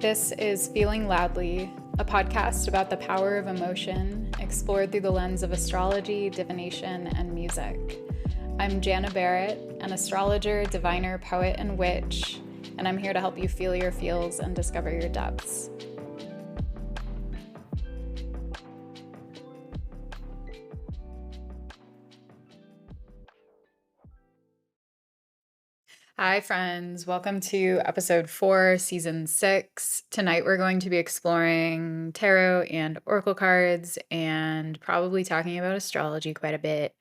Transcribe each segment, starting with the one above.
This is Feeling Loudly, a podcast about the power of emotion, explored through the lens of astrology, divination, and music. I'm Jana Barrett, an astrologer, diviner, poet, and witch, and I'm here to help you feel your feels and discover your depths. Hi, friends. Welcome to episode 4, season 6. Tonight, we're going to be exploring tarot and oracle cards and probably talking about astrology quite a bit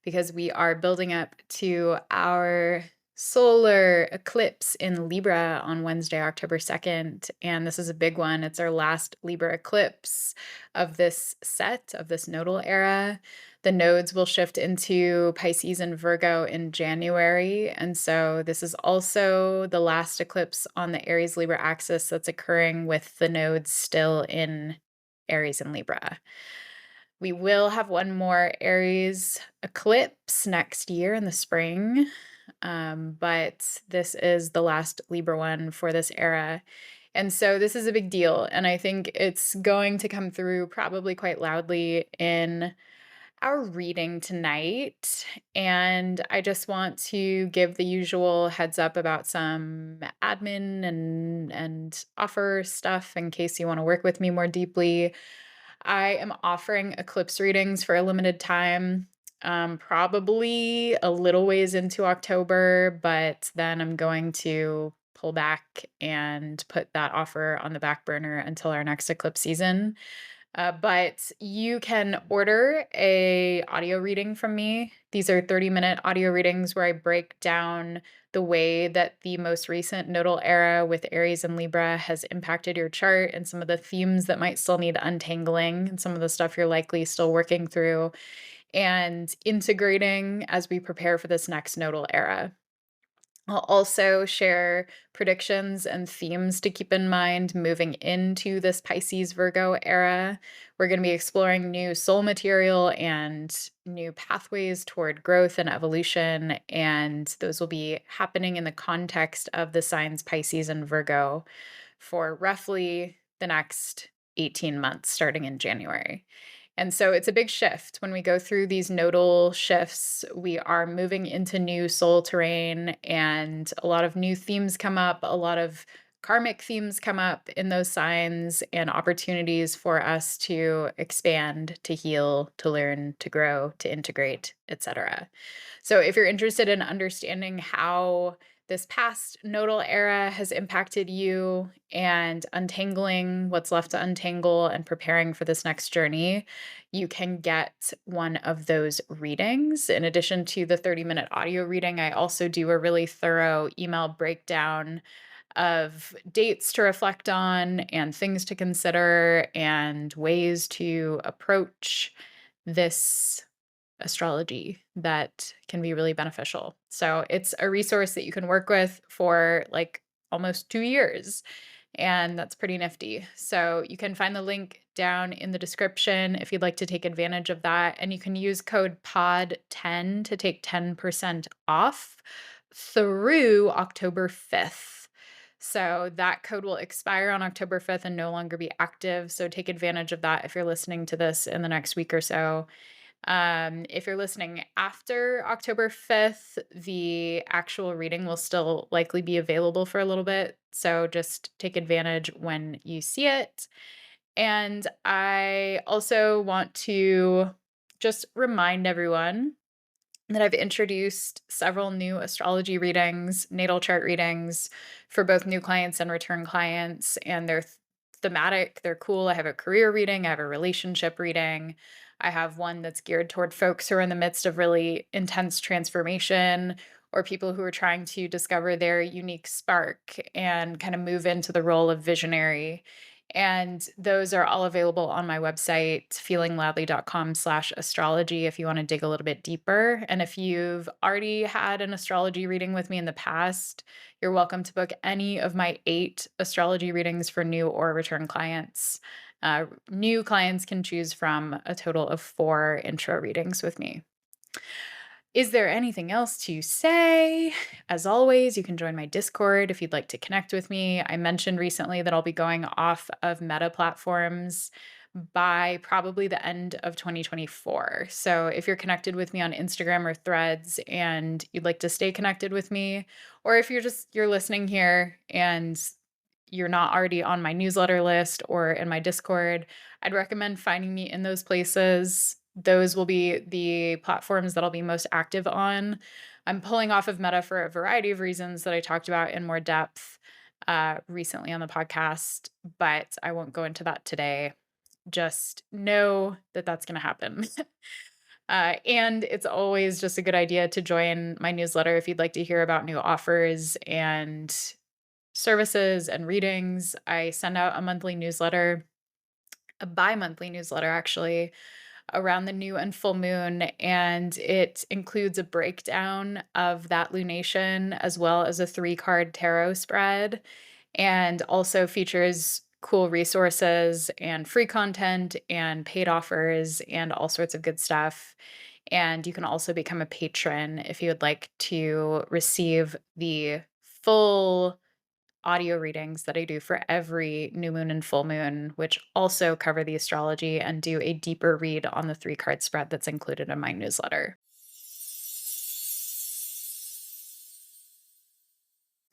because we are building up to our solar eclipse in Libra on Wednesday, October 2nd. And this is a big one. It's our last Libra eclipse of this set, of this nodal era. The nodes will shift into Pisces and Virgo in January. And so this is also the last eclipse on the Aries Libra axis that's occurring with the nodes still in Aries and Libra. We will have one more Aries eclipse next year in the spring, but this is the last Libra one for this era. And so this is a big deal. And I think it's going to come through probably quite loudly in our reading tonight, and I just want to give the usual heads up about some admin and offer stuff in case you want to work with me more deeply. I am offering eclipse readings for a limited time, probably a little ways into October, but then I'm going to pull back and put that offer on the back burner until our next eclipse season. But you can order a audio reading from me. These are 30-minute audio readings where I break down the way that the most recent nodal era with Aries and Libra has impacted your chart and some of the themes that might still need untangling and some of the stuff you're likely still working through and integrating as we prepare for this next nodal era. I'll also share predictions and themes to keep in mind moving into this Pisces Virgo era. We're going to be exploring new soul material and new pathways toward growth and evolution, and those will be happening in the context of the signs Pisces and Virgo for roughly the next 18 months, starting in January. And so it's a big shift. When we go through these nodal shifts, we are moving into new soul terrain, and a lot of new themes come up, a lot of karmic themes come up in those signs, and opportunities for us to expand, to heal, to learn, to grow, to integrate, etc. So if you're interested in understanding how this past nodal era has impacted you and untangling what's left to untangle and preparing for this next journey, you can get one of those readings. In addition to the 30-minute audio reading, I also do a really thorough email breakdown of dates to reflect on and things to consider and ways to approach this astrology that can be really beneficial. So it's a resource that you can work with for like almost 2 years. And that's pretty nifty. So you can find the link down in the description if you'd like to take advantage of that. And you can use code POD10 to take 10% off through October 5th. So that code will expire on October 5th and no longer be active. So take advantage of that if you're listening to this in the next week or so. If you're listening after October 5th, the actual reading will still likely be available for a little bit. So just take advantage when you see it. And I also want to just remind everyone that I've introduced several new astrology readings, natal chart readings for both new clients and return clients. And they're thematic, they're cool. I have a career reading, I have a relationship reading. I have one that's geared toward folks who are in the midst of really intense transformation or people who are trying to discover their unique spark and kind of move into the role of visionary. And those are all available on my website, feelingloudly.com/astrology, if you want to dig a little bit deeper. And if you've already had an astrology reading with me in the past, you're welcome to book any of my 8 astrology readings for new or return clients. New clients can choose from a total of 4 intro readings with me. Is there anything else to say? As always, you can join my Discord if you'd like to connect with me. I mentioned recently that I'll be going off of Meta platforms by probably the end of 2024. So if you're connected with me on Instagram or Threads and you'd like to stay connected with me, or if you're listening here and you're not already on my newsletter list or in my Discord, I'd recommend finding me in those places. Those will be the platforms that I'll be most active on. I'm pulling off of Meta for a variety of reasons that I talked about in more depth recently on the podcast, but I won't go into that today. Just know that that's going to happen. And it's always just a good idea to join my newsletter if you'd like to hear about new offers and services and readings. I send out a monthly newsletter, a bi-monthly newsletter actually, around the new and full moon, and it includes a breakdown of that lunation as well as a 3-card tarot spread, and also features cool resources and free content and paid offers and all sorts of good stuff. And you can also become a patron if you would like to receive the full audio readings that I do for every new moon and full moon, which also cover the astrology and do a deeper read on the 3-card spread that's included in my newsletter.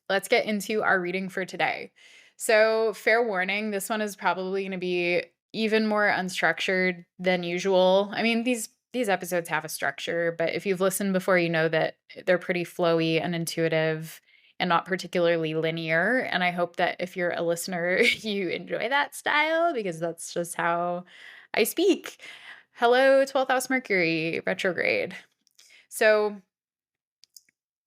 Let's get into our reading for today. So, fair warning, this one is probably going to be even more unstructured than usual. I mean, these episodes have a structure, but if you've listened before, you know that they're pretty flowy and intuitive and not particularly linear. And I hope that if you're a listener, you enjoy that style because that's just how I speak. Hello, 12th house Mercury retrograde. So,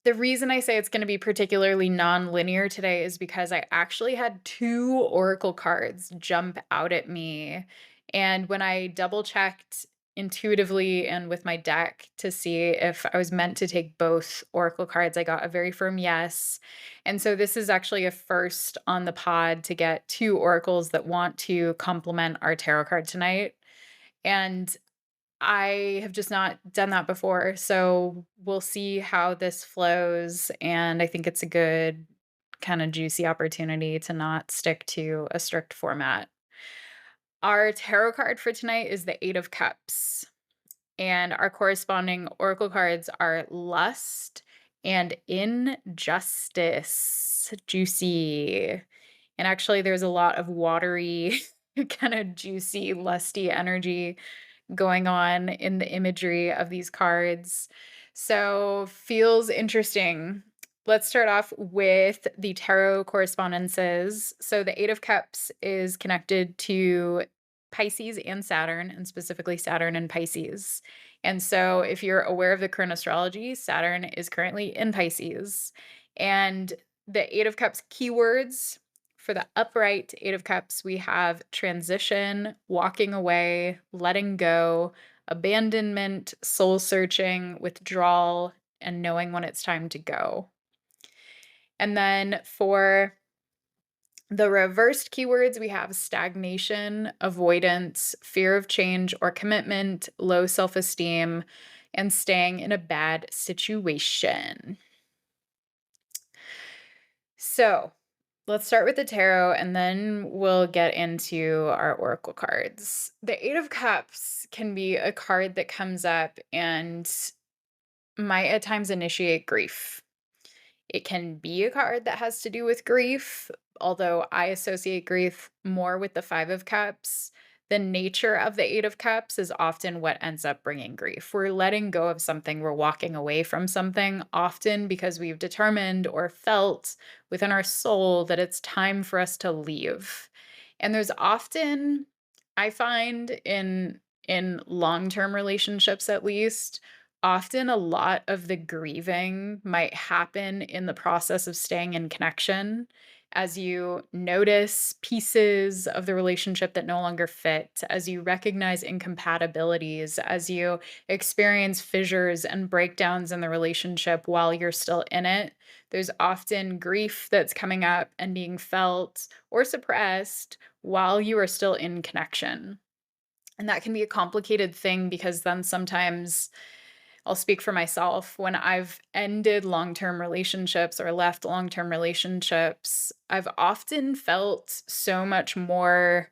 the reason I say it's gonna be particularly non-linear today is because I actually had 2 oracle cards jump out at me, and when I double-checked intuitively and with my deck to see if I was meant to take both oracle cards, I got a very firm yes, and so this is actually a first on the pod to get 2 oracles that want to complement our tarot card tonight, and I have just not done that before, so we'll see how this flows, and I think it's a good kinda juicy opportunity to not stick to a strict format. Our tarot card for tonight is the 8 of Cups, and our corresponding oracle cards are Lust and Injustice. Juicy. And actually, there's a lot of watery, kinda juicy, lusty energy going on in the imagery of these cards. So, feels interesting. Let's start off with the tarot correspondences. So, the 8 of Cups is connected to Pisces and Saturn, and specifically Saturn and Pisces. And so, if you're aware of the current astrology, Saturn is currently in Pisces. And the 8 of Cups keywords for the upright 8 of Cups, we have transition, walking away, letting go, abandonment, soul searching, withdrawal, and knowing when it's time to go. And then for the reversed keywords, we have stagnation, avoidance, fear of change or commitment, low self esteem, and staying in a bad situation. So, let's start with the tarot and then we'll get into our oracle cards. The 8 of Cups can be a card that comes up and might at times initiate grief. It can be a card that has to do with grief, although I associate grief more with the 5 of Cups. The nature of the 8 of Cups is often what ends up bringing grief. We're letting go of something, we're walking away from something, often because we've determined or felt within our soul that it's time for us to leave. And there's often, I find in long-term relationships at least, often a lot of the grieving might happen in the process of staying in connection as you notice pieces of the relationship that no longer fit, as you recognize incompatibilities, as you experience fissures and breakdowns in the relationship while you're still in it. There's often grief that's coming up and being felt or suppressed while you are still in connection. And that can be a complicated thing because then sometimes I'll speak for myself. When I've ended long-term relationships or left long-term relationships, I've often felt so much more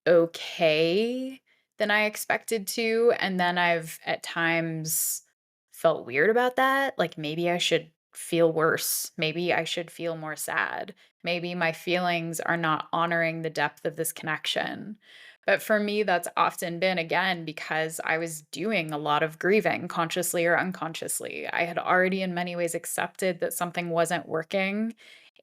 okay than I expected to, and then I've at times felt weird about that, like maybe I should feel worse, maybe I should feel more sad, maybe my feelings are not honoring the depth of this connection. But for me, that's often been, again, because I was doing a lot of grieving, consciously or unconsciously. I had already, in many ways, accepted that something wasn't working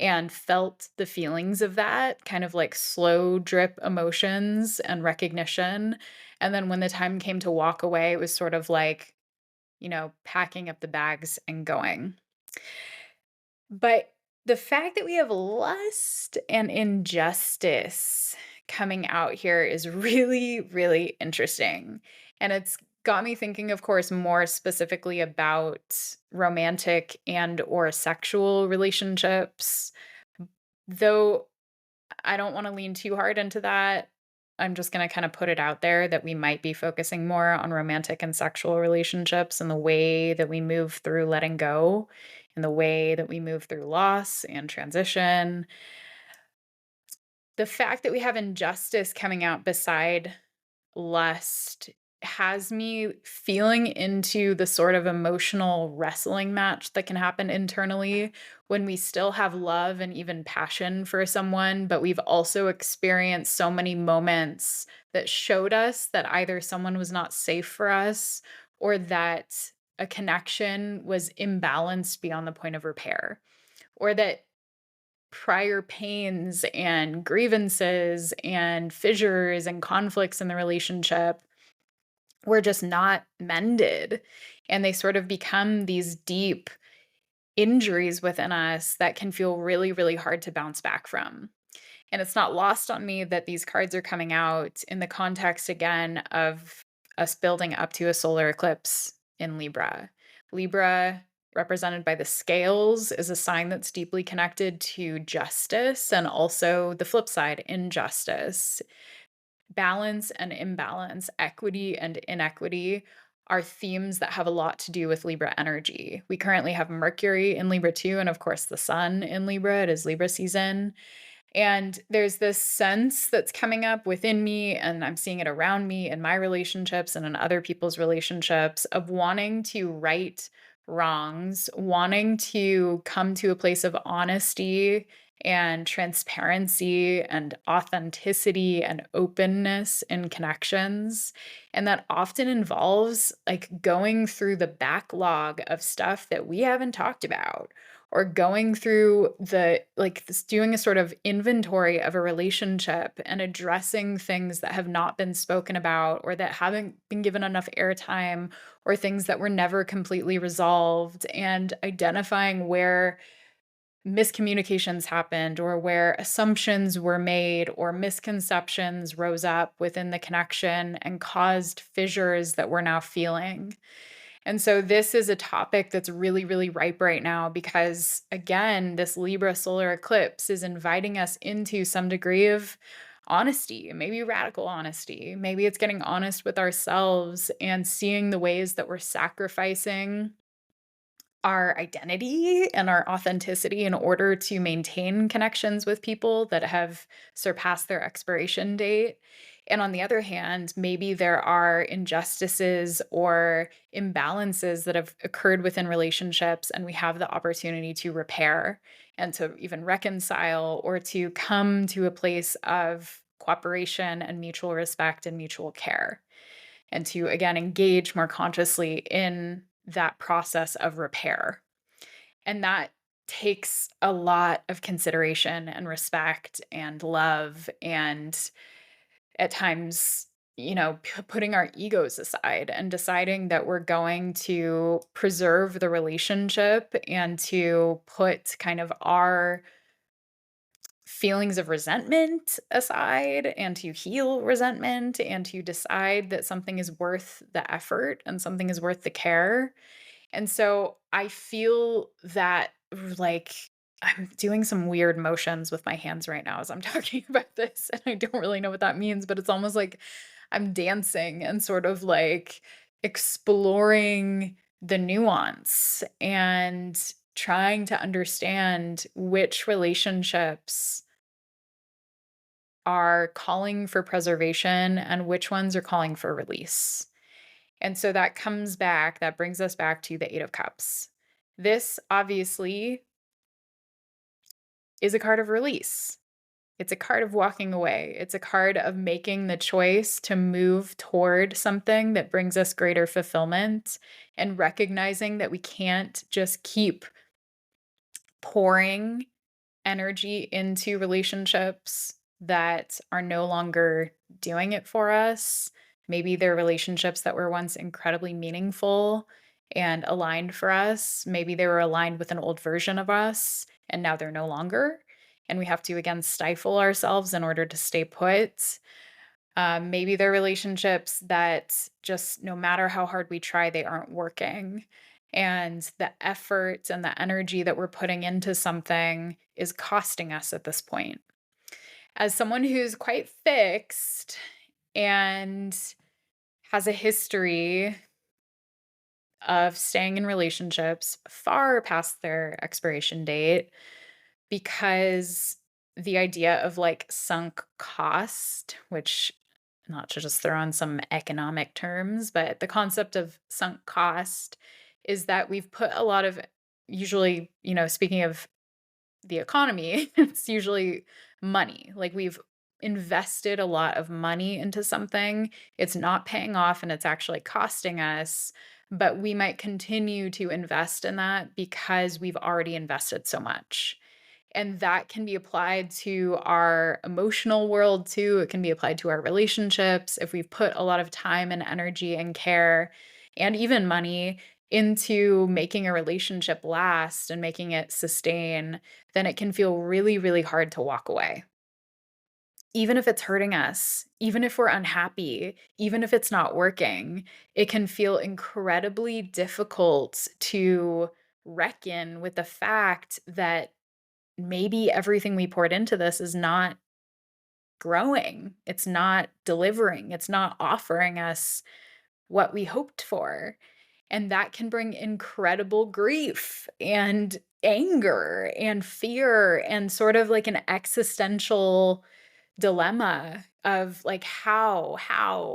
and felt the feelings of that kind of like slow drip emotions and recognition. And then when the time came to walk away, it was sort of like, packing up the bags and going. But the fact that we have lust and injustice coming out here is really, really interesting. And it's got me thinking, of course, more specifically about romantic and or sexual relationships. Though I don't want to lean too hard into that. I'm just going to kind of put it out there that we might be focusing more on romantic and sexual relationships and the way that we move through letting go and the way that we move through loss and transition. The fact that we have injustice coming out beside lust has me feeling into the sort of emotional wrestling match that can happen internally when we still have love and even passion for someone, but we've also experienced so many moments that showed us that either someone was not safe for us or that a connection was imbalanced beyond the point of repair, or that prior pains and grievances and fissures and conflicts in the relationship were just not mended. And they sort of become these deep injuries within us that can feel really, really hard to bounce back from. And it's not lost on me that these cards are coming out in the context again of us building up to a solar eclipse in Libra. Libra, represented by the scales, is a sign that's deeply connected to justice and also the flip side, injustice. Balance and imbalance, equity and inequity are themes that have a lot to do with Libra energy. We currently have Mercury in Libra too, and of course the Sun in Libra. It is Libra season. And there's this sense that's coming up within me, and I'm seeing it around me in my relationships and in other people's relationships of wanting to right wrongs, wanting to come to a place of honesty and transparency and authenticity and openness in connections. And that often involves like going through the backlog of stuff that we haven't talked about, or going through doing a sort of inventory of a relationship and addressing things that have not been spoken about or that haven't been given enough airtime or things that were never completely resolved, and identifying where miscommunications happened or where assumptions were made or misconceptions rose up within the connection and caused fissures that we're now feeling. And so this is a topic that's really, really ripe right now because, again, this Libra solar eclipse is inviting us into some degree of honesty, maybe radical honesty. Maybe it's getting honest with ourselves and seeing the ways that we're sacrificing our identity and our authenticity in order to maintain connections with people that have surpassed their expiration date. And on the other hand, maybe there are injustices or imbalances that have occurred within relationships, and we have the opportunity to repair and to even reconcile or to come to a place of cooperation and mutual respect and mutual care, and to again engage more consciously in that process of repair. And that takes a lot of consideration and respect and love and at times, putting our egos aside and deciding that we're going to preserve the relationship and to put kind of our feelings of resentment aside and to heal resentment and to decide that something is worth the effort and something is worth the care. And so I feel that like I'm doing some weird motions with my hands right now as I'm talking about this, and I don't really know what that means, but it's almost like I'm dancing and sort of like exploring the nuance and trying to understand which relationships are calling for preservation and which ones are calling for release. And so that brings us back to the Eight of Cups. This obviously is a card of release. It's a card of walking away. It's a card of making the choice to move toward something that brings us greater fulfillment and recognizing that we can't just keep pouring energy into relationships that are no longer doing it for us. Maybe they're relationships that were once incredibly meaningful and aligned for us. Maybe they were aligned with an old version of us and now they're no longer. And we have to again stifle ourselves in order to stay put. Maybe they're relationships that just no matter how hard we try, they aren't working. And the effort and the energy that we're putting into something is costing us at this point. As someone who's quite fixed and has a history of staying in relationships far past their expiration date, because the idea of like sunk cost, which not to just throw on some economic terms, but the concept of sunk cost is that we've put a lot of usually, speaking of the economy, it's usually money. Like we've invested a lot of money into something. It's not paying off and it's actually costing us, but we might continue to invest in that because we've already invested so much. And that can be applied to our emotional world too. It can be applied to our relationships. If we've put a lot of time and energy and care and even money into making a relationship last and making it sustain, then it can feel really, really hard to walk away. Even if it's hurting us, even if we're unhappy, even if it's not working, it can feel incredibly difficult to reckon with the fact that maybe everything we poured into this is not growing. It's not delivering. It's not offering us what we hoped for. And that can bring incredible grief and anger and fear and sort of like an existential dilemma of like how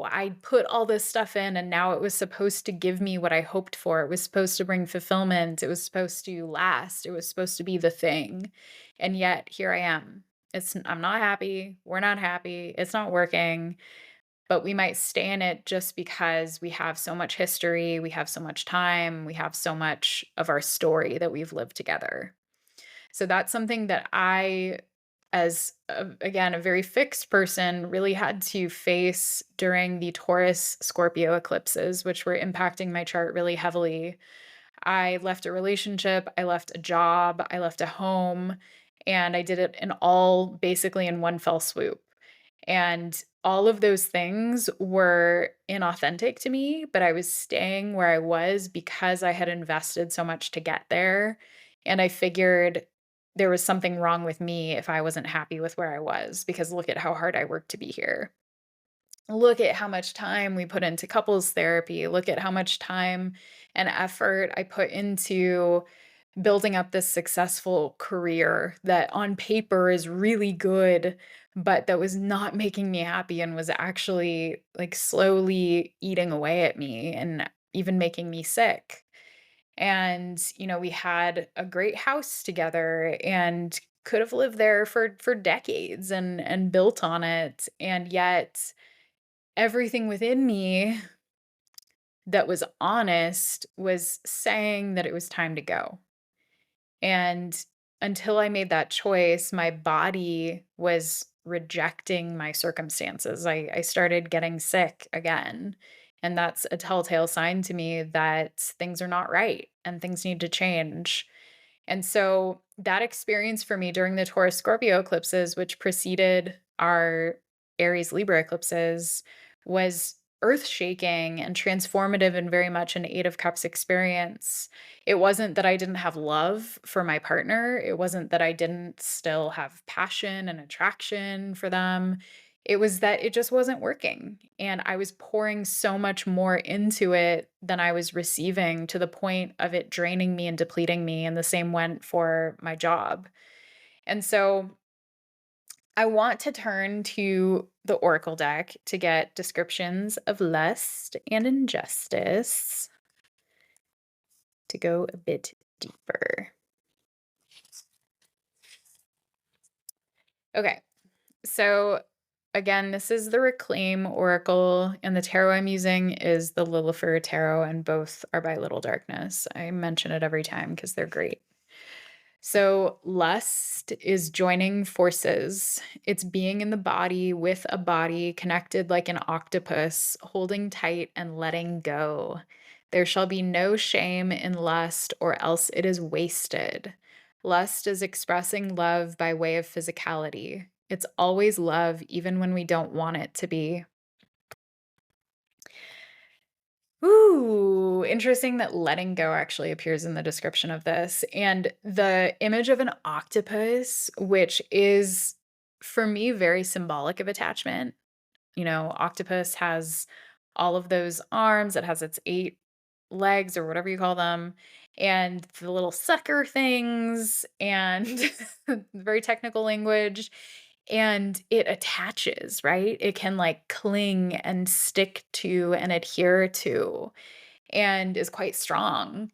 I put all this stuff in and now it was supposed to give me what I hoped for. It was supposed to bring fulfillment. It was supposed to last. It was supposed to be the thing. And yet here I am. I'm not happy. We're not happy. It's not working, but we might stay in it just because we have so much history, we have so much time, we have so much of our story that we've lived together. So that's something that I, as again, a very fixed person, really had to face during the Taurus Scorpio eclipses, which were impacting my chart really heavily. I left a relationship, I left a job, I left a home, and I did it in all basically in one fell swoop. And all of those things were inauthentic to me, but I was staying where I was because I had invested so much to get there. And I figured there was something wrong with me if I wasn't happy with where I was, because look at how hard I worked to be here. Look at how much time we put into couples therapy. Look at how much time and effort I put into building up this successful career that on paper is really good, but that was not making me happy and was actually like slowly eating away at me and even making me sick. And, we had a great house together and could have lived there for decades and built on it. And yet everything within me that was honest was saying that it was time to go. And until I made that choice, my body was rejecting my circumstances. I started getting sick again. And that's a telltale sign to me that things are not right and things need to change. And so that experience for me during the Taurus Scorpio eclipses, which preceded our Aries Libra eclipses, was earth shaking and transformative and very much an Eight of Cups experience. It wasn't that I didn't have love for my partner. It wasn't that I didn't still have passion and attraction for them. It was that it just wasn't working, and I was pouring so much more into it than I was receiving, to the point of it draining me and depleting me, and the same went for my job. And so I want to turn to the Oracle deck to get descriptions of lust and injustice to go a bit deeper. Okay, so again, this is the Reclaim Oracle, and the tarot I'm using is the Lillifer Tarot, and both are by Little Darkness. I mention it every time because they're great. So, lust is joining forces. It's being in the body with a body, connected like an octopus, holding tight and letting go. There shall be no shame in lust, or else it is wasted. Lust is expressing love by way of physicality. It's always love, even when we don't want it to be. Ooh, interesting that letting go actually appears in the description of this. And the image of an octopus, which is for me very symbolic of attachment. You know, octopus has all of those arms, it has its 8 legs or whatever you call them, and the little sucker things, and very technical language, and it attaches, right? It can like cling and stick to and adhere to, and is quite strong.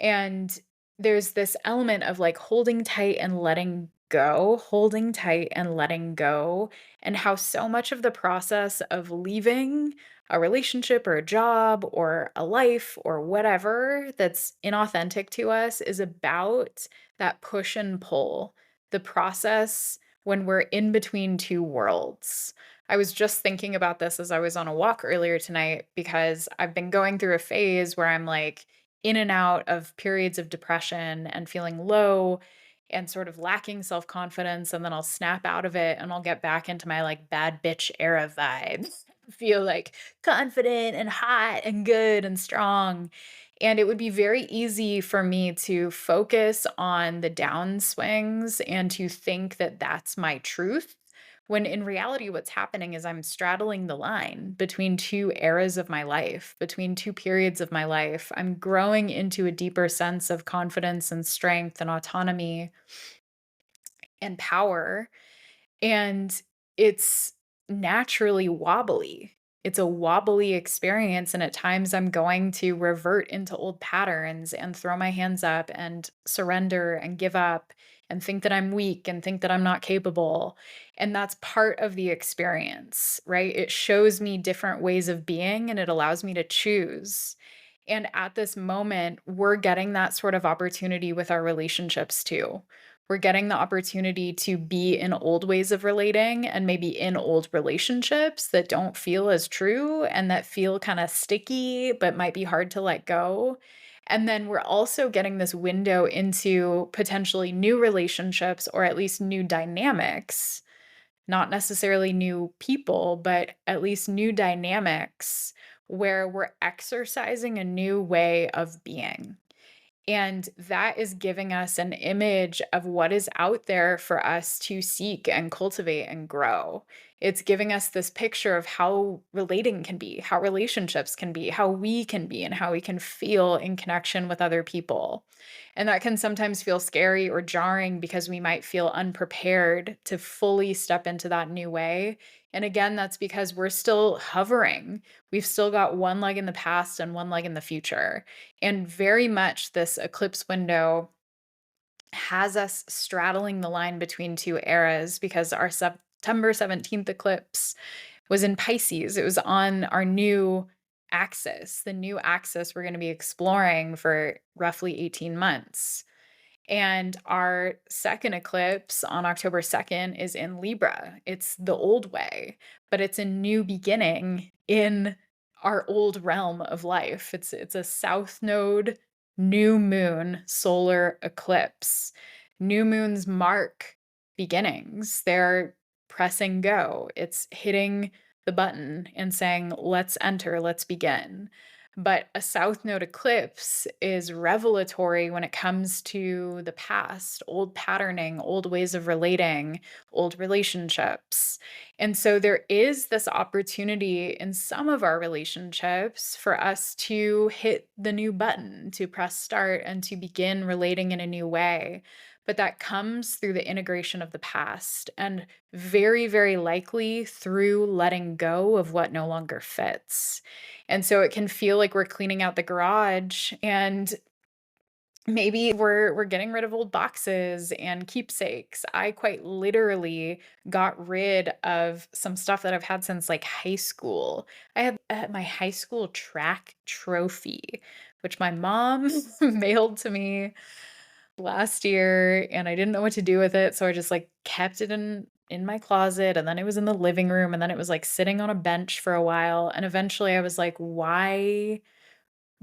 And there's this element of like holding tight and letting go, holding tight and letting go, and how so much of the process of leaving a relationship or a job or a life or whatever that's inauthentic to us is about that push and pull, the process when we're in between two worlds. I was just thinking about this as I was on a walk earlier tonight, because I've been going through a phase where I'm like, in and out of periods of depression and feeling low and sort of lacking self-confidence, and then I'll snap out of it and I'll get back into my like bad bitch era vibe. Feel like confident and hot and good and strong. And it would be very easy for me to focus on the downswings and to think that that's my truth, when in reality, what's happening is I'm straddling the line between two eras of my life, between two periods of my life. I'm growing into a deeper sense of confidence and strength and autonomy and power. And it's naturally wobbly. It's a wobbly experience. And at times I'm going to revert into old patterns and throw my hands up and surrender and give up and think that I'm weak and think that I'm not capable. And that's part of the experience, right? It shows me different ways of being, and it allows me to choose. And at this moment, we're getting that sort of opportunity with our relationships too. We're getting the opportunity to be in old ways of relating, and maybe in old relationships that don't feel as true and that feel kind of sticky, but might be hard to let go. And then we're also getting this window into potentially new relationships, or at least new dynamics, not necessarily new people, but at least new dynamics, where we're exercising a new way of being. And that is giving us an image of what is out there for us to seek and cultivate and grow. It's giving us this picture of how relating can be, how relationships can be, how we can be, and how we can feel in connection with other people. And that can sometimes feel scary or jarring, because we might feel unprepared to fully step into that new way. And again, that's because we're still hovering. We've still got one leg in the past and one leg in the future. And very much this eclipse window has us straddling the line between two eras, because our September 17th eclipse was in Pisces. It was on our new axis, the new axis we're going to be exploring for roughly 18 months. And our second eclipse on October 2nd is in Libra. It's the old way, but it's a new beginning in our old realm of life. It's a South Node new moon solar eclipse. New moons mark beginnings. They're pressing go. It's hitting the button and saying, let's enter, let's begin. But a South Node eclipse is revelatory when it comes to the past, old patterning, old ways of relating, old relationships. And so there is this opportunity in some of our relationships for us to hit the new button, to press start, and to begin relating in a new way. But that comes through the integration of the past and very, very likely through letting go of what no longer fits. And so it can feel like we're cleaning out the garage and maybe we're getting rid of old boxes and keepsakes. I quite literally got rid of some stuff that I've had since like high school. I had my high school track trophy, which my mom mailed to me last year, and I didn't know what to do with it, so I just like kept it in my closet, and then it was in the living room, and then it was like sitting on a bench for a while, and eventually I was like, why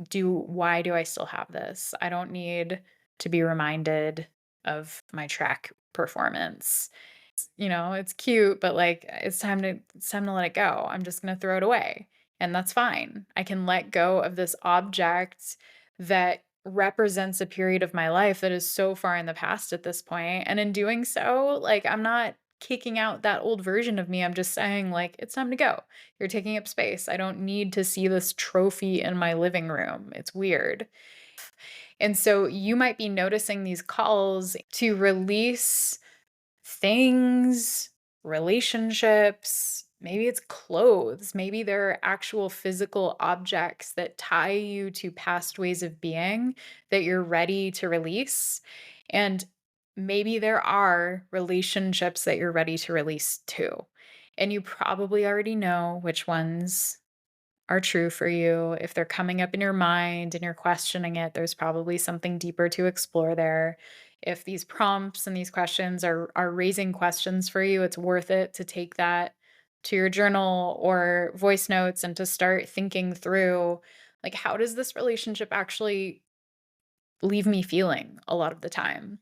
do I still have this? I don't need to be reminded of my track performance. It's cute, but like it's time to let it go. I'm just going to throw it away. And that's fine. I can let go of this object that represents a period of my life that is so far in the past at this point. And in doing so, like I'm not kicking out that old version of me. I'm just saying like it's time to go. You're taking up space. I don't need to see this trophy in my living room. It's weird. And so you might be noticing these calls to release things, relationships, maybe it's clothes, maybe there are actual physical objects that tie you to past ways of being that you're ready to release. And maybe there are relationships that you're ready to release too. And you probably already know which ones are true for you. If they're coming up in your mind and you're questioning it, there's probably something deeper to explore there. If these prompts and these questions are raising questions for you, it's worth it to take that to your journal or voice notes and to start thinking through like how does this relationship actually leave me feeling a lot of the time?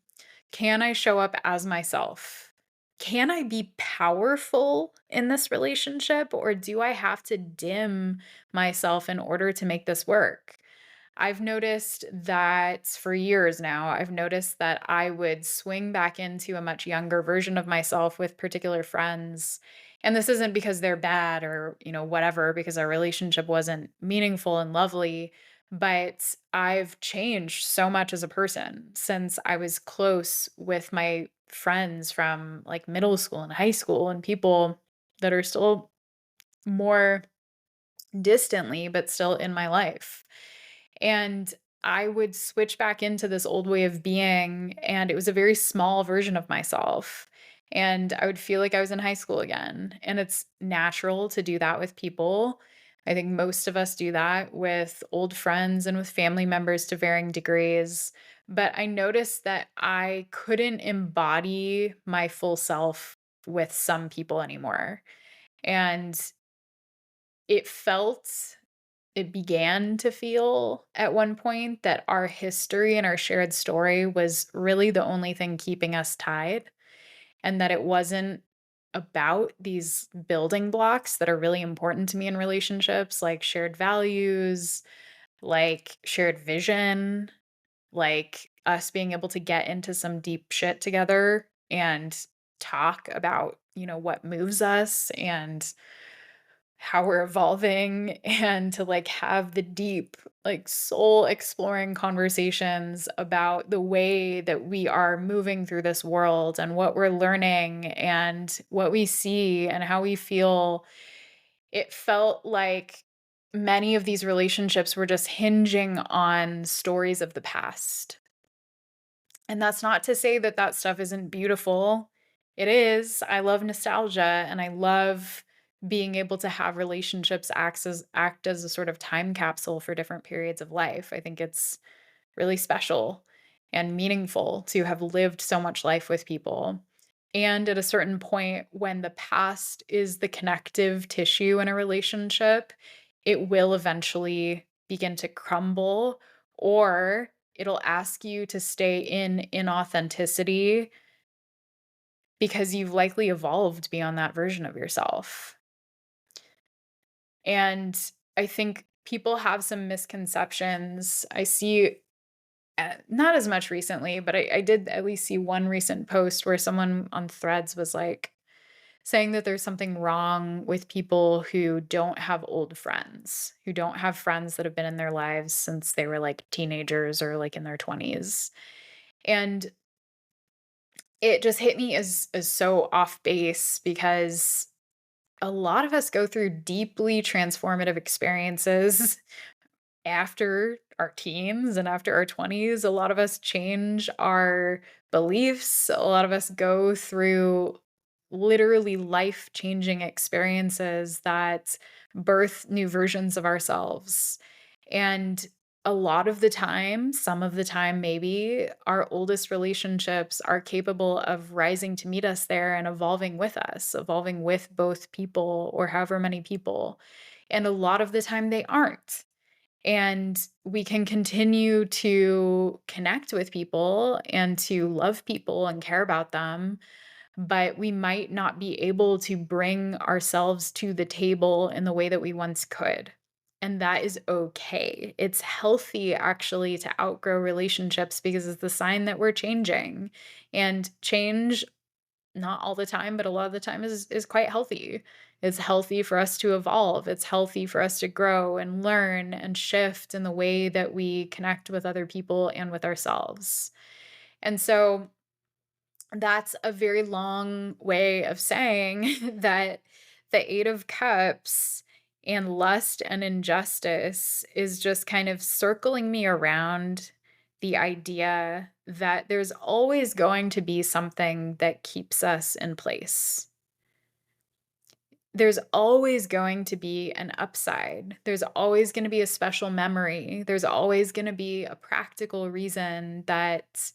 Can I show up as myself? Can I be powerful in this relationship, or do I have to dim myself in order to make this work? I've noticed that for years now, I've noticed that I would swing back into a much younger version of myself with particular friends. And this isn't because they're bad or, whatever, because our relationship wasn't meaningful and lovely. But I've changed so much as a person since I was close with my friends from like middle school and high school and people that are still more distantly, but still in my life. And I would switch back into this old way of being, and it was a very small version of myself. And I would feel like I was in high school again. And it's natural to do that with people. I think most of us do that with old friends and with family members to varying degrees. But I noticed that I couldn't embody my full self with some people anymore. And it felt it began to feel at one point that our history and our shared story was really the only thing keeping us tied, and that it wasn't about these building blocks that are really important to me in relationships, like shared values, like shared vision, like us being able to get into some deep shit together and talk about, what moves us and how we're evolving and to like have the deep like soul exploring conversations about the way that we are moving through this world and what we're learning and what we see and how we feel. It felt like many of these relationships were just hinging on stories of the past. And that's not to say that that stuff isn't beautiful. It is. I love nostalgia and I love being able to have relationships act as a sort of time capsule for different periods of life. I think it's really special and meaningful to have lived so much life with people. And at a certain point, when the past is the connective tissue in a relationship, it will eventually begin to crumble, or it'll ask you to stay in inauthenticity because you've likely evolved beyond that version of yourself. And I think people have some misconceptions. I see not as much recently, but I did at least see one recent post where someone on Threads was like saying that there's something wrong with people who don't have old friends, who don't have friends that have been in their lives since they were like teenagers or like in their 20s. And it just hit me as so off base because a lot of us go through deeply transformative experiences after our teens and after our 20s. A lot of us change our beliefs. A lot of us go through literally life changing experiences that birth new versions of ourselves. And a lot of the time, some of the time, maybe our oldest relationships are capable of rising to meet us there and evolving with us, evolving with both people or however many people. And a lot of the time, they aren't. And we can continue to connect with people and to love people and care about them, but we might not be able to bring ourselves to the table in the way that we once could. And that is okay. It's healthy actually to outgrow relationships because it's the sign that we're changing. And change, not all the time, but a lot of the time is quite healthy. It's healthy for us to evolve. It's healthy for us to grow and learn and shift in the way that we connect with other people and with ourselves. And so that's a very long way of saying that the 8 of Cups and lust and injustice is just kind of circling me around the idea that there's always going to be something that keeps us in place. There's always going to be an upside. There's always going to be a special memory. There's always going to be a practical reason that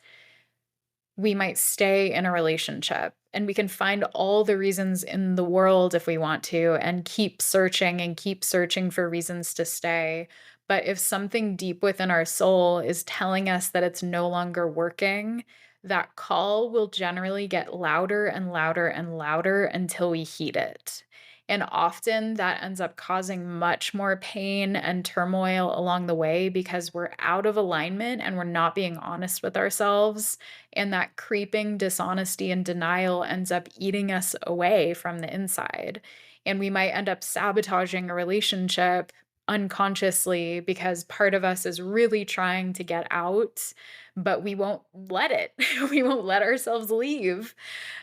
we might stay in a relationship, and we can find all the reasons in the world if we want to and keep searching for reasons to stay. But if something deep within our soul is telling us that it's no longer working, that call will generally get louder and louder and louder until we heed it. And often that ends up causing much more pain and turmoil along the way because we're out of alignment and we're not being honest with ourselves, and that creeping dishonesty and denial ends up eating us away from the inside. And we might end up sabotaging a relationship unconsciously because part of us is really trying to get out, but we won't let it. We won't let ourselves leave.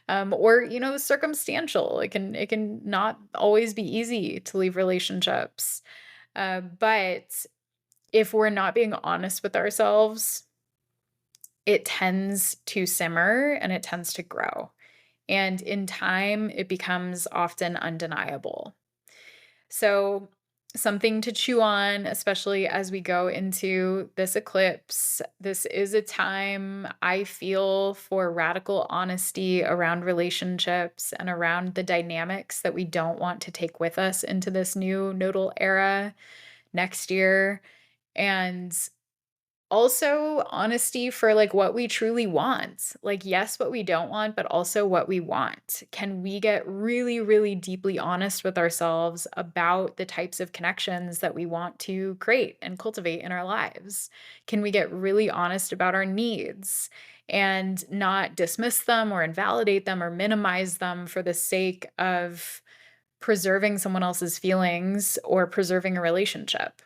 Or, circumstantial. It can not always be easy to leave relationships. But if we're not being honest with ourselves, it tends to simmer and it tends to grow. And in time, it becomes often undeniable. So, something to chew on, especially as we go into this eclipse. This is a time I feel for radical honesty around relationships and around the dynamics that we don't want to take with us into this new nodal era next year. And also, honesty for, like, what we truly want. Like, yes, what we don't want, but also what we want. Can we get really, really deeply honest with ourselves about the types of connections that we want to create and cultivate in our lives? Can we get really honest about our needs and not dismiss them or invalidate them or minimize them for the sake of preserving someone else's feelings or preserving a relationship?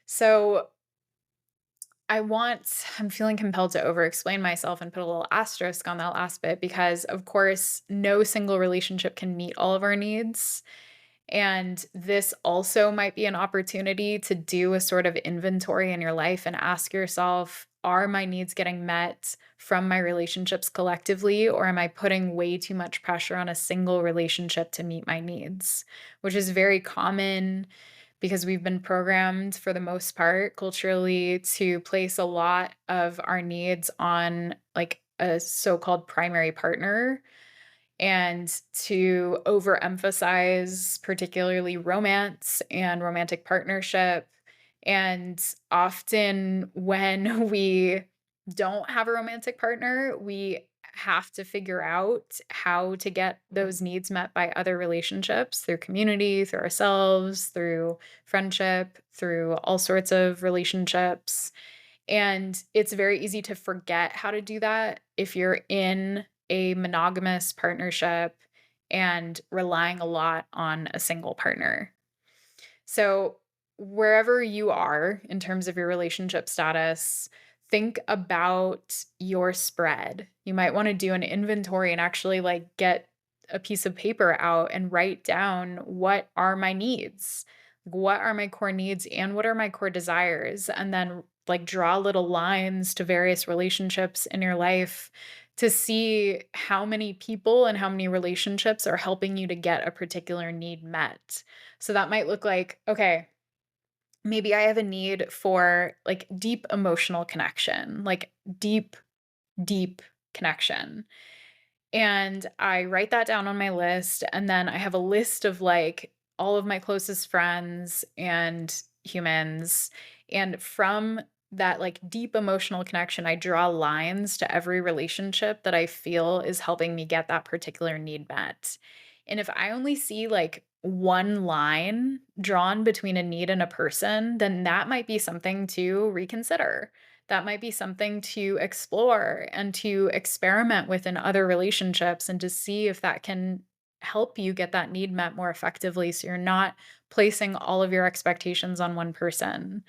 So, I'm feeling compelled to over explain myself and put a little asterisk on that last bit because, of course, no single relationship can meet all of our needs. And this also might be an opportunity to do a sort of inventory in your life and ask yourself, are my needs getting met from my relationships collectively, or am I putting way too much pressure on a single relationship to meet my needs? Which is very common because we've been programmed for the most part culturally to place a lot of our needs on like a so-called primary partner and to overemphasize particularly romance and romantic partnership. And often when we don't have a romantic partner, we have to figure out how to get those needs met by other relationships through community, through ourselves, through friendship, through all sorts of relationships. And it's very easy to forget how to do that if you're in a monogamous partnership and relying a lot on a single partner. So, wherever you are in terms of your relationship status, think about your spread. You might want to do an inventory and actually like get a piece of paper out and write down what are my needs? What are my core needs and what are my core desires? And then like draw little lines to various relationships in your life to see how many people and how many relationships are helping you to get a particular need met. So that might look like, okay, maybe I have a need for like deep emotional connection, like deep connection. And I write that down on my list. And then I have a list of like all of my closest friends and humans. And from that like deep emotional connection, I draw lines to every relationship that I feel is helping me get that particular need met. And if I only see like one line drawn between a need and a person, then that might be something to reconsider. That might be something to explore and to experiment with in other relationships and to see if that can help you get that need met more effectively so you're not placing all of your expectations on one person.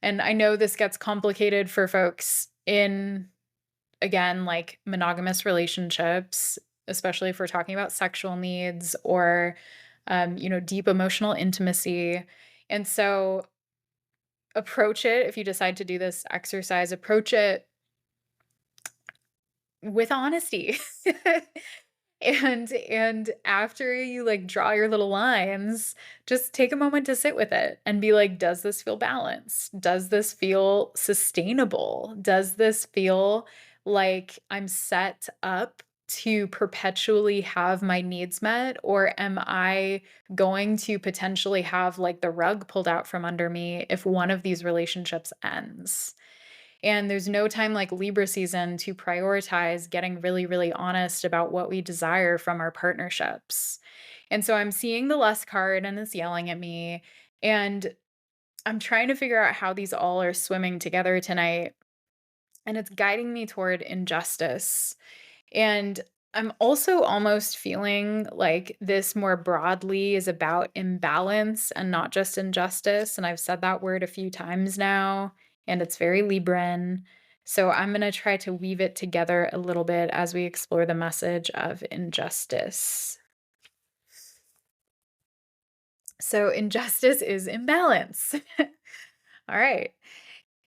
And I know this gets complicated for folks in, again, like monogamous relationships, especially if we're talking about sexual needs or, deep emotional intimacy. And so approach it, if you decide to do this exercise, approach it with honesty. And after you like draw your little lines, just take a moment to sit with it and be like, does this feel balanced? Does this feel sustainable? Does this feel like I'm set up to perpetually have my needs met? Or am I going to potentially have like the rug pulled out from under me if one of these relationships ends? And there's no time like Libra season to prioritize getting really, really honest about what we desire from our partnerships. And so I'm seeing the lust card and it's yelling at me. And I'm trying to figure out how these all are swimming together tonight. And it's guiding me toward injustice. And I'm also almost feeling like this more broadly is about imbalance and not just injustice. And I've said that word a few times now, and it's very Libran. So I'm going to try to weave it together a little bit as we explore the message of injustice. So injustice is imbalance. All right.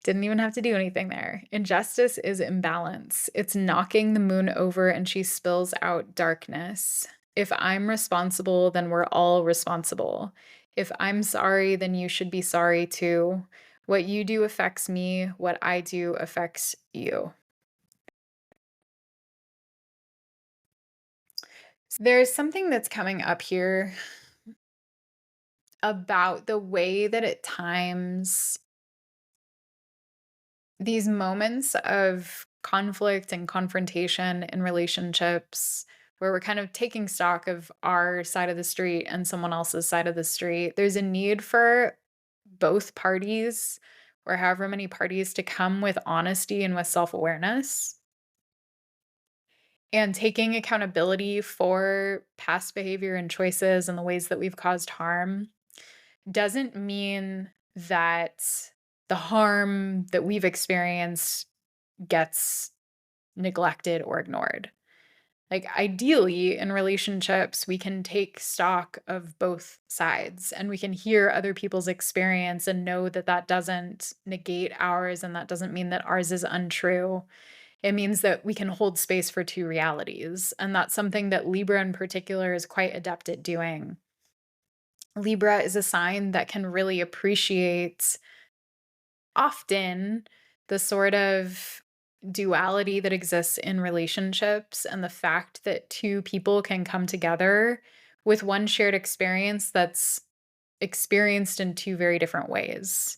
Didn't even have to do anything there. Injustice is imbalance. It's knocking the moon over and she spills out darkness. If I'm responsible, then we're all responsible. If I'm sorry, then you should be sorry too. What you do affects me. What I do affects you. There's something that's coming up here about the way that at times these moments of conflict and confrontation in relationships where we're kind of taking stock of our side of the street and someone else's side of the street, there's a need for both parties or however many parties to come with honesty and with self awareness and taking accountability for past behavior and choices and the ways that we've caused harm doesn't mean that the harm that we've experienced gets neglected or ignored. Like, ideally, in relationships, we can take stock of both sides and we can hear other people's experience and know that that doesn't negate ours and that doesn't mean that ours is untrue. It means that we can hold space for two realities. And that's something that Libra in particular is quite adept at doing. Libra is a sign that can really appreciate often the sort of duality that exists in relationships and the fact that two people can come together with one shared experience that's experienced in two very different ways.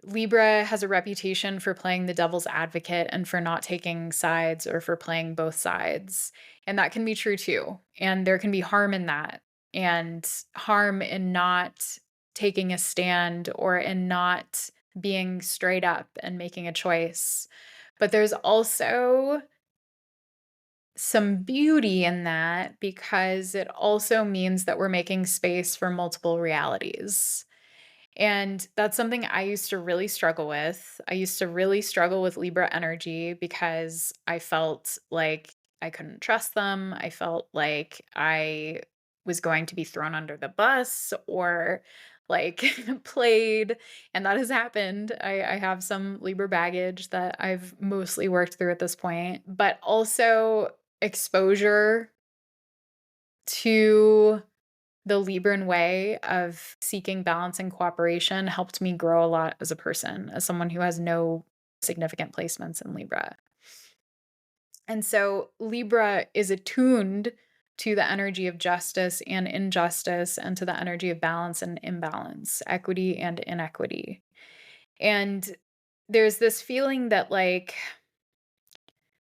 Libra has a reputation for playing the devil's advocate and for not taking sides or for playing both sides. And that can be true too. And there can be harm in that, and harm in not taking a stand or in not being straight up and making a choice. But there's also some beauty in that because it also means that we're making space for multiple realities. And that's something I used to really struggle with. I used to really struggle with Libra energy because I felt like I couldn't trust them. I felt like I was going to be thrown under the bus or like played. And that has happened. I have some Libra baggage that I've mostly worked through at this point, but also exposure to the Libran way of seeking balance and cooperation helped me grow a lot as a person, as someone who has no significant placements in Libra. And so Libra is attuned to the energy of justice and injustice and to the energy of balance and imbalance, equity and inequity. And there's this feeling that, like,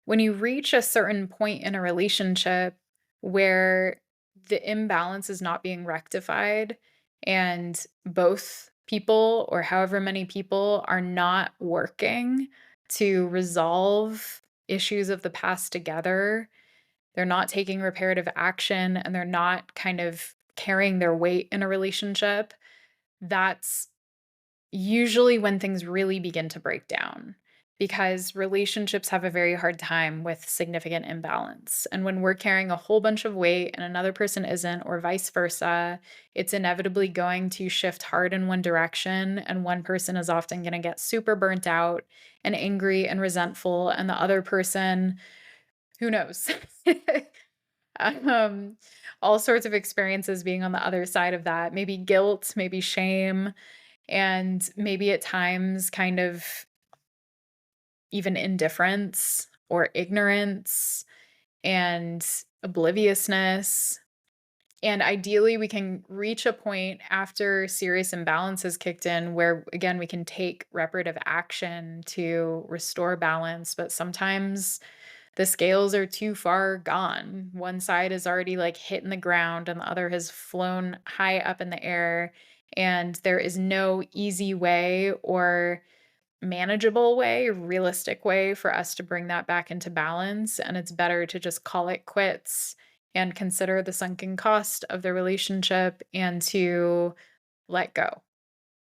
when you reach a certain point in a relationship where the imbalance is not being rectified and both people or however many people are not working to resolve issues of the past together, they're not taking reparative action and they're not kind of carrying their weight in a relationship, that's usually when things really begin to break down, because relationships have a very hard time with significant imbalance. And when we're carrying a whole bunch of weight and another person isn't, or vice versa, it's inevitably going to shift hard in one direction. And one person is often going to get super burnt out and angry and resentful. And the other person, who knows? um, all sorts of experiences being on the other side of that, maybe guilt, maybe shame, and maybe at times kind of even indifference or ignorance and obliviousness. And ideally, we can reach a point after serious imbalance has kicked in where, again, we can take reparative action to restore balance. But sometimes the scales are too far gone. One side is already like hitting the ground and the other has flown high up in the air. And there is no easy way or manageable way, realistic way for us to bring that back into balance. And it's better to just call it quits and consider the sunken cost of the relationship and to let go.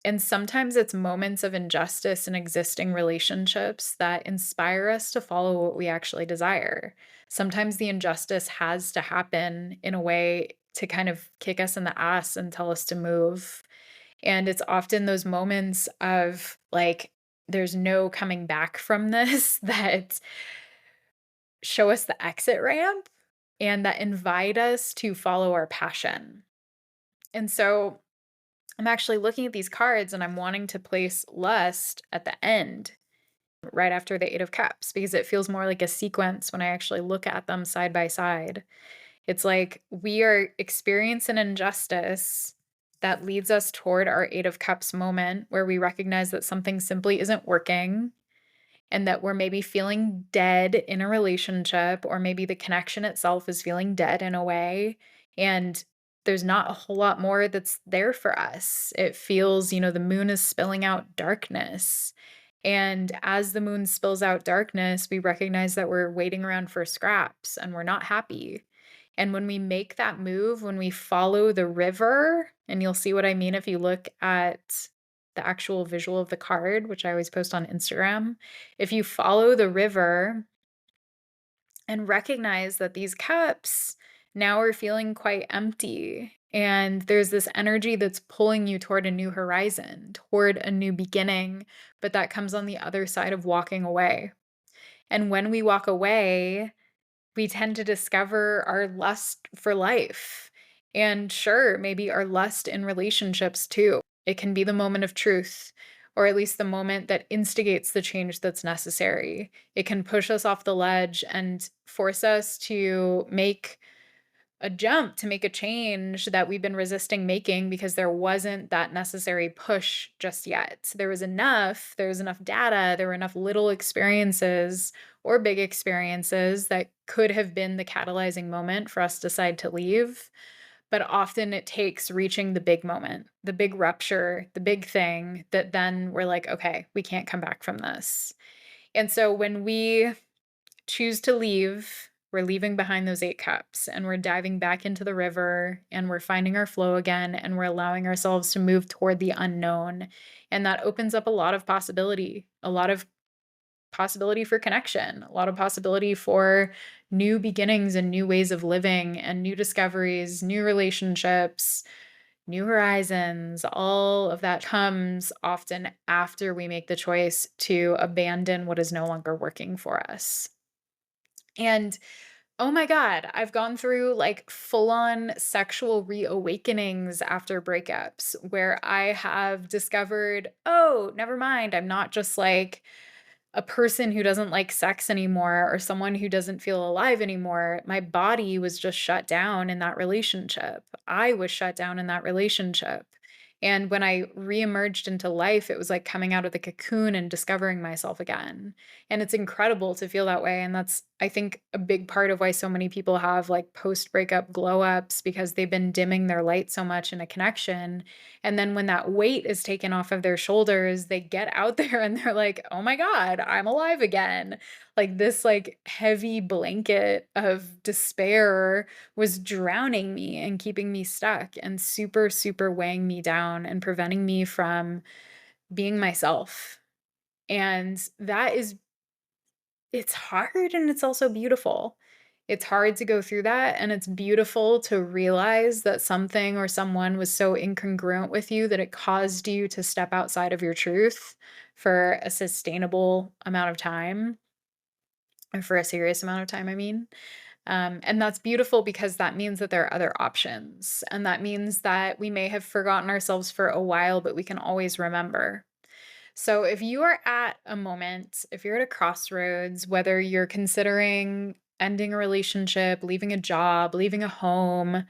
And sometimes it's moments of injustice in existing relationships that inspire us to follow what we actually desire. Sometimes the injustice has to happen in a way to kind of kick us in the ass and tell us to move. And it's often those moments of like, there's no coming back from this that show us the exit ramp and that invite us to follow our passion. And so I'm actually looking at these cards and I'm wanting to place lust at the end, right after the Eight of Cups, because it feels more like a sequence when I actually look at them side by side. It's like we are experiencing injustice that leads us toward our Eight of Cups moment where we recognize that something simply isn't working and that we're maybe feeling dead in a relationship, or maybe the connection itself is feeling dead in a way. And there's not a whole lot more that's there for us. It feels, the moon is spilling out darkness. And as the moon spills out darkness, we recognize that we're waiting around for scraps and we're not happy. And when we make that move, when we follow the river, and you'll see what I mean if you look at the actual visual of the card, which I always post on Instagram. If you follow the river and recognize that these cups now are feeling quite empty, and there's this energy that's pulling you toward a new horizon, toward a new beginning, but that comes on the other side of walking away. And when we walk away, we tend to discover our lust for life. And sure, maybe our lust in relationships too. It can be the moment of truth, or at least the moment that instigates the change that's necessary. It can push us off the ledge and force us to make a jump to make a change that we've been resisting making because there wasn't that necessary push just yet. There was enough data, there were enough little experiences or big experiences that could have been the catalyzing moment for us to decide to leave. But often it takes reaching the big moment, the big rupture, the big thing that then we're like, okay, we can't come back from this. And so when we choose to leave, we're leaving behind those 8 cups and we're diving back into the river and we're finding our flow again and we're allowing ourselves to move toward the unknown. And that opens up a lot of possibility, a lot of possibility for connection, a lot of possibility for new beginnings and new ways of living and new discoveries, new relationships, new horizons. All of that comes often after we make the choice to abandon what is no longer working for us. And oh my God, I've gone through like full on sexual reawakenings after breakups where I have discovered, oh, never mind. I'm not just like a person who doesn't like sex anymore or someone who doesn't feel alive anymore. My body was just shut down in that relationship. I was shut down in that relationship. And when I reemerged into life, it was like coming out of the cocoon and discovering myself again. And it's incredible to feel that way. And that's, I think, a big part of why so many people have like post breakup glow ups because they've been dimming their light so much in a connection. And then when that weight is taken off of their shoulders, they get out there and they're like, "Oh my God, I'm alive again." Like this like heavy blanket of despair was drowning me and keeping me stuck and super, super weighing me down and preventing me from being myself. And that is it's hard and it's also beautiful. It's hard to go through that, and it's beautiful to realize that something or someone was so incongruent with you that it caused you to step outside of your truth for a sustainable amount of time, or for a serious amount of time, I mean. And that's beautiful because that means that there are other options. And that means that we may have forgotten ourselves for a while, but we can always remember. So if you are at a moment, if you're at a crossroads, whether you're considering ending a relationship, leaving a job, leaving a home,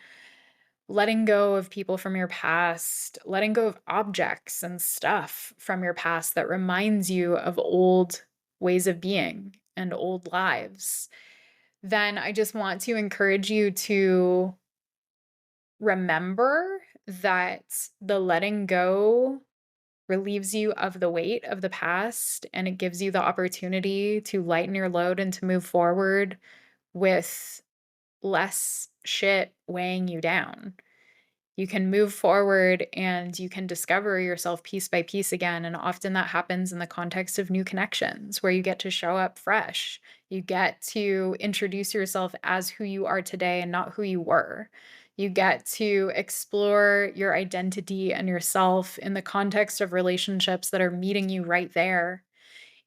letting go of people from your past, letting go of objects and stuff from your past that reminds you of old ways of being and old lives, then I just want to encourage you to remember that the letting go relieves you of the weight of the past and it gives you the opportunity to lighten your load and to move forward with less shit weighing you down. You can move forward and you can discover yourself piece by piece again. And often that happens in the context of new connections where you get to show up fresh. You get to introduce yourself as who you are today and not who you were. You get to explore your identity and yourself in the context of relationships that are meeting you right there.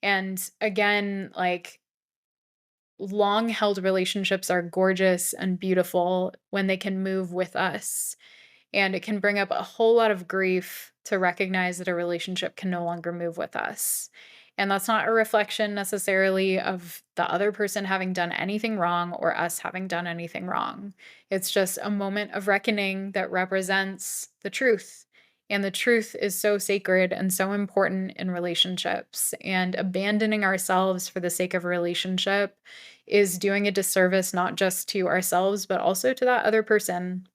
And again, like long held relationships are gorgeous and beautiful when they can move with us, and it can bring up a whole lot of grief to recognize that a relationship can no longer move with us. And that's not a reflection necessarily of the other person having done anything wrong or us having done anything wrong. It's just a moment of reckoning that represents the truth. And the truth is so sacred and so important in relationships. And abandoning ourselves for the sake of a relationship is doing a disservice not just to ourselves, but also to that other person.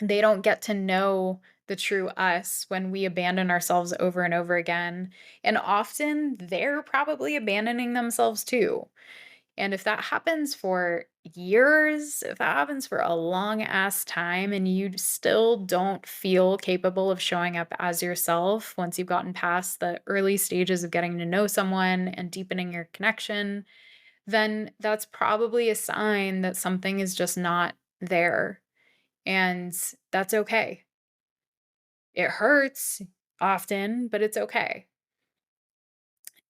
They don't get to know the true us when we abandon ourselves over and over again. And often they're probably abandoning themselves too. And if that happens for years, if that happens for a long ass time and you still don't feel capable of showing up as yourself once you've gotten past the early stages of getting to know someone and deepening your connection, then that's probably a sign that something is just not there. And that's okay. It hurts often, but it's okay.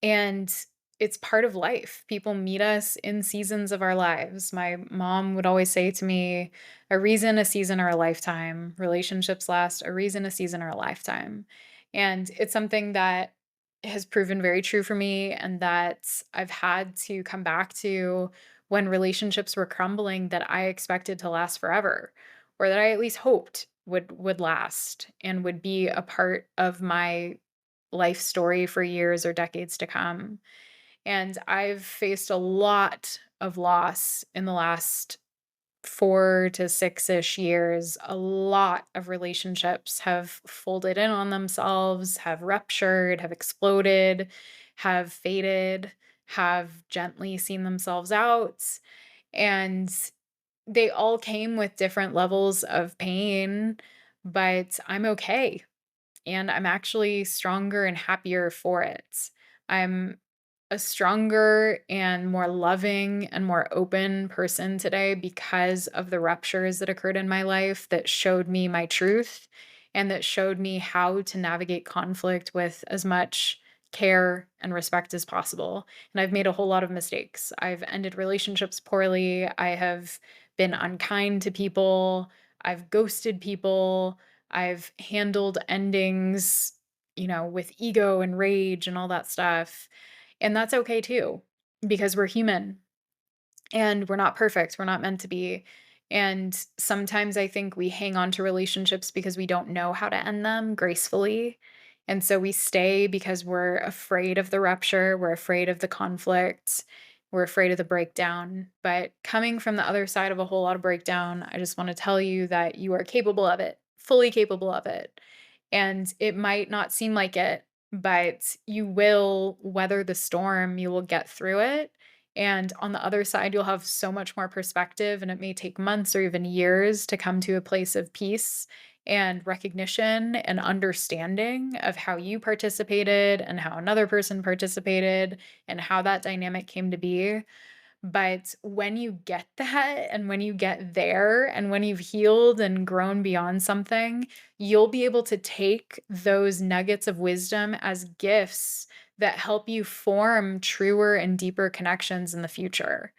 And it's part of life. People meet us in seasons of our lives. My mom would always say to me, a reason, a season, or a lifetime. Relationships last a reason, a season, or a lifetime. And it's something that has proven very true for me and that I've had to come back to when relationships were crumbling that I expected to last forever, or that I at least hoped would last and would be a part of my life story for years or decades to come. And I've faced a lot of loss in the last 4 to 6-ish years. A lot of relationships have folded in on themselves, have ruptured, have exploded, have faded, have gently seen themselves out, and they all came with different levels of pain, but I'm okay, and I'm actually stronger and happier for it. I'm a stronger and more loving and more open person today because of the ruptures that occurred in my life that showed me my truth and that showed me how to navigate conflict with as much care and respect as possible. And I've made a whole lot of mistakes. I've ended relationships poorly. I have been unkind to people. I've ghosted people. I've handled endings, with ego and rage and all that stuff. And that's okay too, because we're human and we're not perfect. We're not meant to be. And sometimes I think we hang on to relationships because we don't know how to end them gracefully. And so we stay because we're afraid of the rupture, we're afraid of the conflict, we're afraid of the breakdown. But coming from the other side of a whole lot of breakdown, I just want to tell you that you are capable of it, fully capable of it. And it might not seem like it, but you will weather the storm, you will get through it. And on the other side, you'll have so much more perspective, and it may take months or even years to come to a place of peace and recognition and understanding of how you participated and how another person participated and how that dynamic came to be. But when you get that and when you get there and when you've healed and grown beyond something, you'll be able to take those nuggets of wisdom as gifts that help you form truer and deeper connections in the future.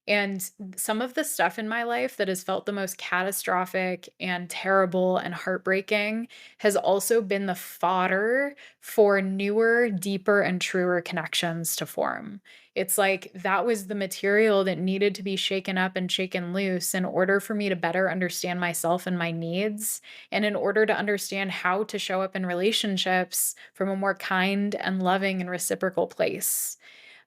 And some of the stuff in my life that has felt the most catastrophic and terrible and heartbreaking has also been the fodder for newer, deeper, and truer connections to form. It's like that was the material that needed to be shaken up and shaken loose in order for me to better understand myself and my needs, and in order to understand how to show up in relationships from a more kind and loving and reciprocal place.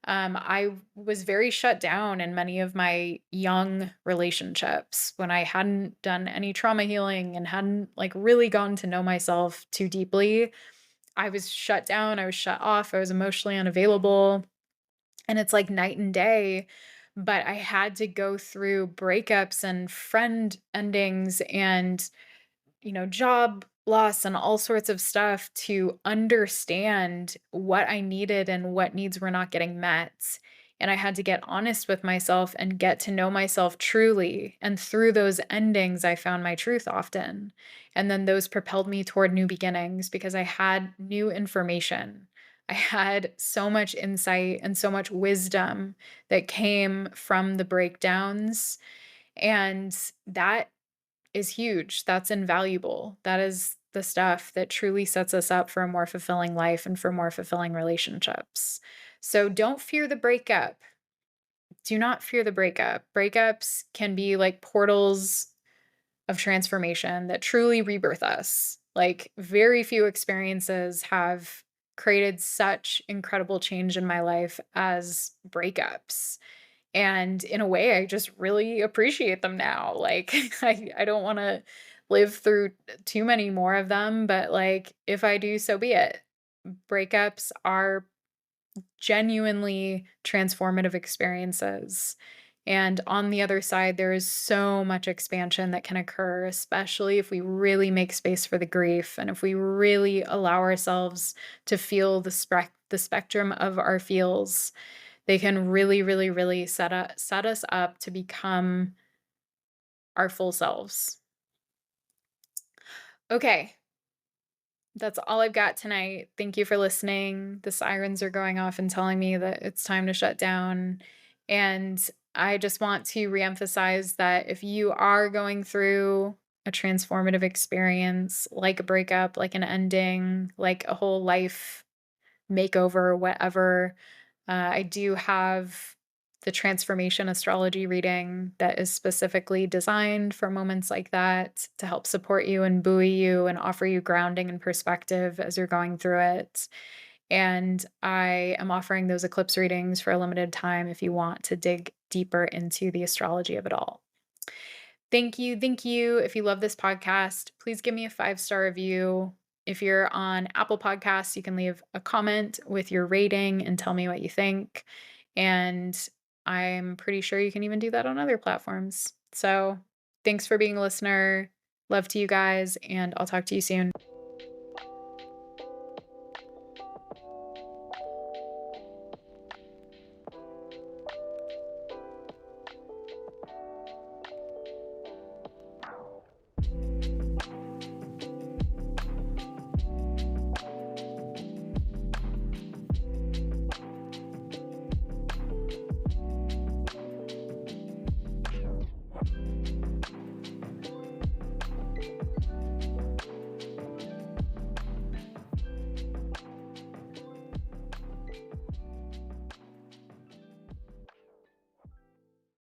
I was very shut down in many of my young relationships when I hadn't done any trauma healing and hadn't like really gotten to know myself too deeply. I was shut down, I was shut off, I was emotionally unavailable, and it's like night and day. But I had to go through breakups and friend endings and job loss and all sorts of stuff to understand what I needed and what needs were not getting met. And I had to get honest with myself and get to know myself truly. And through those endings, I found my truth often. And then those propelled me toward new beginnings because I had new information. I had so much insight and so much wisdom that came from the breakdowns. And that is huge. That's invaluable. That is the stuff that truly sets us up for a more fulfilling life and for more fulfilling relationships. So don't fear the breakup. Do not fear the breakup. Breakups can be like portals of transformation that truly rebirth us. Like, very few experiences have created such incredible change in my life as breakups. And in a way, I just really appreciate them now. Like, I don't want to live through too many more of them, but like, if I do, so be it. Breakups are genuinely transformative experiences. And on the other side, there is so much expansion that can occur, especially if we really make space for the grief and if we really allow ourselves to feel the spectrum of our feels. They can really, really, really set us up to become our full selves. Okay, that's all I've got tonight. Thank you for listening. The sirens are going off and telling me that it's time to shut down. And I just want to reemphasize that if you are going through a transformative experience, like a breakup, like an ending, like a whole life makeover, whatever, I do have the transformation astrology reading that is specifically designed for moments like that to help support you and buoy you and offer you grounding and perspective as you're going through it. And I am offering those eclipse readings for a limited time if you want to dig deeper into the astrology of it all. Thank you. Thank you. If you love this podcast, please give me a 5-star review. If you're on Apple Podcasts, you can leave a comment with your rating and tell me what you think. And I'm pretty sure you can even do that on other platforms. So thanks for being a listener. Love to you guys, and I'll talk to you soon.